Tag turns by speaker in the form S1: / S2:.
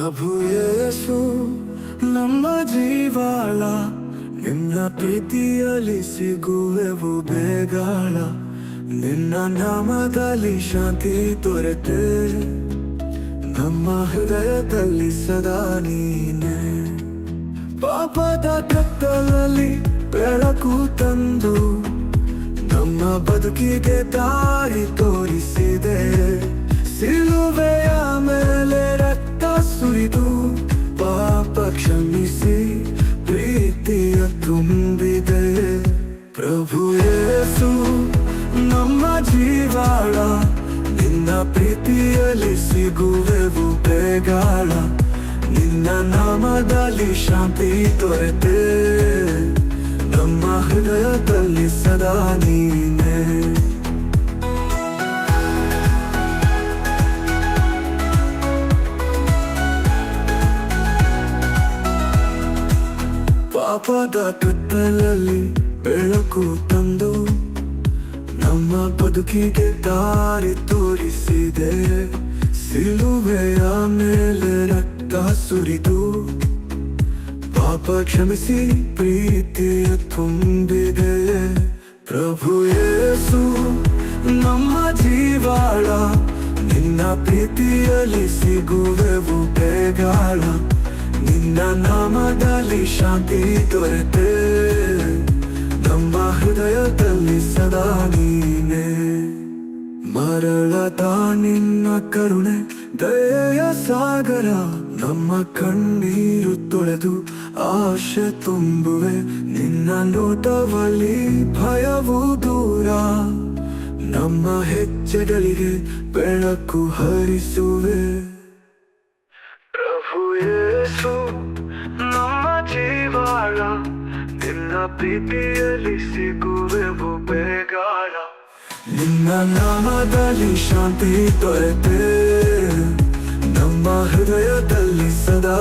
S1: ಪ್ರಭು ಯೇಸು ನಮ್ಮ ಜೀವಾಳ, ನಿನ್ನ ಪ್ರೀತಿಯಲ್ಲಿ ಸಿಗುವೆವು ಬೇಗಾಳ. ನಿನ್ನ ನಾಮದಲ್ಲಿ ಶಾಂತಿ ದೊರೆತೆ, ನಮ್ಮ ಹೃದಯದಲ್ಲಿ ಸದಾ ನೀನೆ. ಪಾಪದ ಕತ್ತಲಲ್ಲಿ ಬೆಳಕು ತಂದು ನಮ್ಮ ಬದುಕಿಗೆ ದಾರಿ ತೋರಿಸಿದೆ. ಸಿಲುಬೆಯ ಮೇಲೆ ರಕ್ತ ಸುರಿದು ಪಾಪ ಕ್ಷಮಿಸಿ ಪ್ರೀತಿಯ ತುಂಬಿದೆ. ಪ್ರಭು ಯೇಸು ನಮ್ಮ ಜೀವಾಳ, ನಿನ್ನ ಪ್ರೀತಿಯಲ್ಲಿ ಸಿಗುವೆವು ಬೇಗಾಳ. ನಿನ್ನ ನಾಮದಲ್ಲಿ ಶಾಂತಿ ದೊರೆತೆ, ನಮ್ಮ ಹೃದಯದಲ್ಲಿ ಸದಾ ನೀನೆ. ಪಾಪದ ಕತ್ತಲಲ್ಲಿ ಬೆಳಕು ತಂದು ನಮ್ಮ ಬದುಕಿಗೆ ದಾರಿ ತೋರಿಸಿದೆ. ಸಿಲುಬೆಯ ಮೇಲೆ ರಕ್ತ ಸುರಿದು ಪಾಪ ಕ್ಷಮಿಸಿ ಪ್ರೀತಿಯ ತುಂಬಿದೆ. ಪ್ರಭು ಯೇಸು ನಮ್ಮ ಜೀವಾಳ, ನಿನ್ನ ಪ್ರೀತಿಯಲ್ಲಿ ಸಿಗುವೆವು ಬೇಗಾಳ. ನಿನ್ನ ನಾಮದಲ್ಲಿ ಶಾಂತಿ ದೊರೆತೆ, ನಮ್ಮ ಹೃದಯದಲ್ಲಿ ಸದಾ ನೀನೆ. ಮರಳದ ನಿನ್ನ ಕರುಣೆ ದಯೆಯ ಸಾಗರ, ನಮ್ಮ ಕಣ್ಣೀರು ತೊಳೆದು ಆಶೆ ತುಂಬುವೆ. ನಿನ್ನ ನೋಟವಲ್ಲಿ ಭಯವು ದೂರ, ನಮ್ಮ ಹೆಜ್ಜೆಗಳಿಗೆ ಬೆಳಕು ಹರಿಸುವೆ. ಪ್ರಭು ಯೇಸು ನಮ್ಮ ಜೀವಾಳ, ನಿನ್ನ ಪ್ರೀತಿಯಲ್ಲಿ ಸಿಗುವೆವು ಬೇಗಾಳ. ನಿನ್ನ ನಾಮದಲ್ಲಿ ಶಾಂತಿ ದೊರೆತೆ, ನಮ್ಮ ಹೃದಯದಲ್ಲಿ ಸದಾ